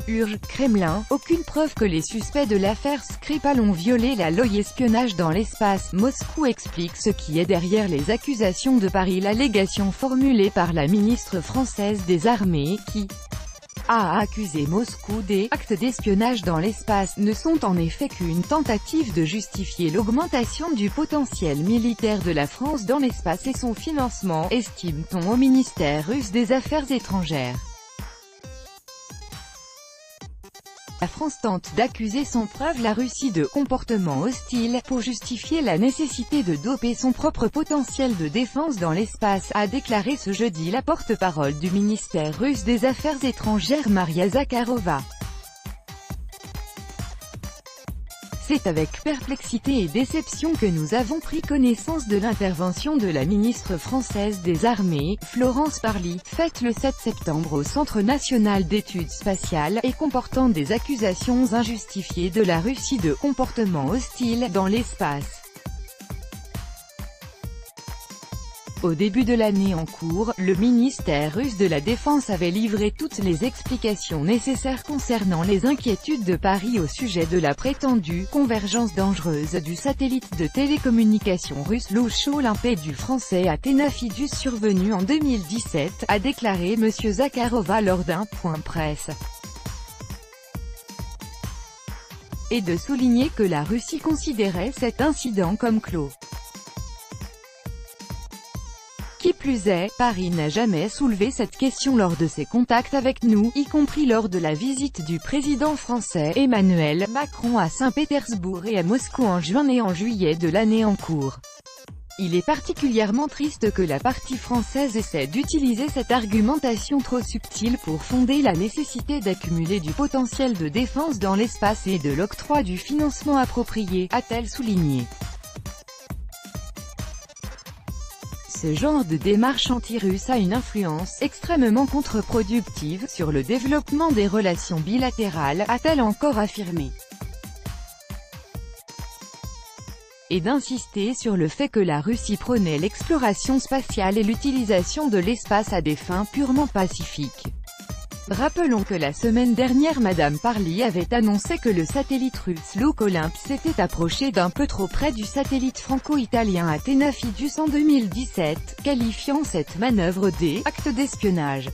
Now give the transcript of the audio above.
Urge, Kremlin, aucune preuve que les suspects de l'affaire Skripal ont violé la loi espionnage dans l'espace. Moscou explique ce qui est derrière les accusations de Paris. L'allégation formulée par la ministre française des Armées, qui a accusé Moscou des actes d'espionnage dans l'espace, ne sont en effet qu'une tentative de justifier l'augmentation du potentiel militaire de la France dans l'espace et son financement, estime-t-on au ministère russe des Affaires étrangères. La France tente d'accuser sans preuve la Russie de comportement hostile, pour justifier la nécessité de doper son propre potentiel de défense dans l'espace, a déclaré ce jeudi la porte-parole du ministère russe des Affaires étrangères Maria Zakharova. C'est avec perplexité et déception que nous avons pris connaissance de l'intervention de la ministre française des Armées, Florence Parly, faite le 7 septembre au Centre national d'études spatiales, et comportant des accusations injustifiées de la Russie de comportement hostile dans l'espace. Au début de l'année en cours, le ministère russe de la Défense avait livré toutes les explications nécessaires concernant les inquiétudes de Paris au sujet de la prétendue « convergence dangereuse » du satellite de télécommunications russe Louch-Olympe et du français Athéna Fidus survenu en 2017, a déclaré M. Zakharova lors d'un point presse. Et de souligner que la Russie considérait cet incident comme clos. Qui plus est, Paris n'a jamais soulevé cette question lors de ses contacts avec nous, y compris lors de la visite du président français Emmanuel Macron à Saint-Pétersbourg et à Moscou en juin et en juillet de l'année en cours. Il est particulièrement triste que la partie française essaie d'utiliser cette argumentation trop subtile pour fonder la nécessité d'accumuler du potentiel de défense dans l'espace et de l'octroi du financement approprié, a-t-elle souligné. Ce genre de démarche anti-russe a une influence extrêmement contre-productive sur le développement des relations bilatérales, a-t-elle encore affirmé. Et d'insister sur le fait que la Russie prônait l'exploration spatiale et l'utilisation de l'espace à des fins purement pacifiques. Rappelons que la semaine dernière Madame Parly avait annoncé que le satellite russe Louch-Olympe s'était approché d'un peu trop près du satellite franco-italien Athéna Fidus en 2017, qualifiant cette manœuvre d'« acte d'espionnage ».